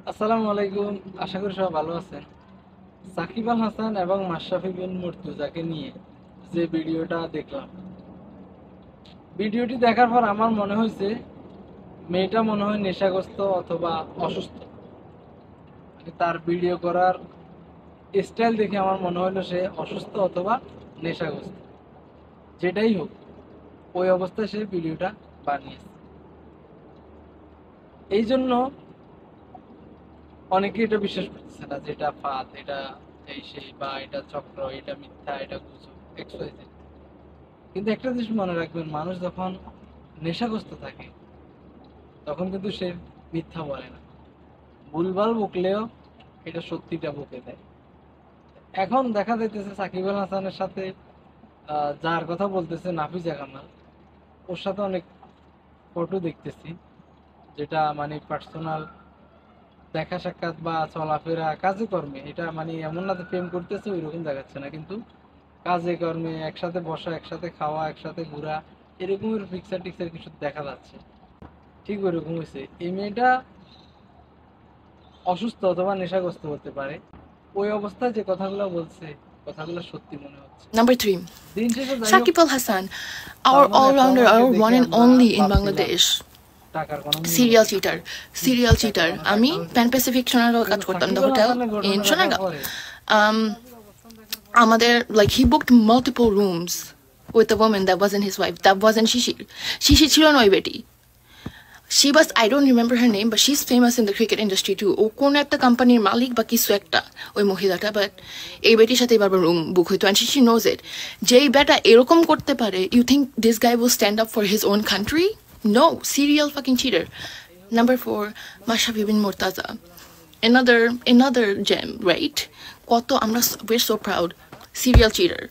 আসসালামু আলাইকুম। আশা করি সবাই ভালো আছেন। সাকিব আল হাসান এবং মাশরাফি বিন মুর্তজাকে নিয়ে যে ভিডিওটা দেখলাম, ভিডিওটি দেখার পর আমার মনে হয়েছে মেয়েটা মনে হয় নেশাগ্রস্ত অথবা অসুস্থ। মানে তার ভিডিও করার স্টাইল দেখে আমার মনে হলো সে অসুস্থ অথবা নেশাগ্রস্ত। যেটাই হোক, ওই অবস্থায় সে ভিডিওটা বানিয়েছে। এই জন্য অনেকে এটা বিশ্বাস করতেছে না যে এটা ফাঁদ, এটা এই সেই, বা এটা চক্র, এটা মিথ্যা, এটা গুজব, XYZ। কিন্তু একটা জিনিস মনে রাখবেন, মানুষ যখন নেশাগ্রস্ত থাকে তখন কিন্তু সে মিথ্যা বলে না, ভুলভাল বকলেও এটা সত্যিটা বকে দেয়। এখন দেখা যাইতেছে সাকিব আল হাসানের সাথে যার কথা বলতেছে নাফিজা কামাল, ওর সাথে অনেক ফটো দেখতেছি, যেটা মানে পার্সোনাল দেখা সাক্ষাৎ বা চলাফেরা কাজে কর্মে, এটা মানে এমন না যে প্রেম করতেছে ওই রকম দেখাচ্ছে না, কিন্তু কাজে কর্মে একসাথে বসা, একসাথে খাওয়া, একসাথে ঘোরা, এরকমের পিকচার টিকচার কিছু দেখা যাচ্ছে। ঠিক ওইরকম হয়েছে। এই মেয়েটা অসুস্থ অথবা নেশাগ্রস্ত হতে পারে, ওই অবস্থায় যে কথাগুলো বলছে কথাগুলো সত্যি মনে হচ্ছে। Number three, দিন শেষে যাই হোক, Shakib Al Hassan, our Salman F all-rounder, রহমানকে our দেখে one and আমরা only in ভাবছিলাম Bangladesh. টাকার কোনো মূল্য Serial নেই, cheater, serial টাকা cheater. কোনো আমি দেখাও Pan যায়। Pacific Sonargaon কাজ কিন্তু করতাম, সাকিব the আল hotel হাসানের in ঘটনা দেখার Sonargaon. পরে Um, আমাদের, like, he booked multiple rooms with a woman that wasn't his wife, that wasn't Shishir. Shishir ছিল না ওই বেটি। She was, I don't remember her name, but she's famous in the cricket industry too. ও কোন একটা কোম্পানির মালিক বা কিছু একটা ওই মহিলাটা, বাট এই বেটির সাথে বারবার রুম বুক হইতো, and she knows it. যেই বেটা এরকম করতে পারে, you think this guy will stand up for his own country? No, serial fucking cheater. Number four, Mashrafi bin Murtaza. Another gem, right? কত আমরা, we're so proud. Serial cheater.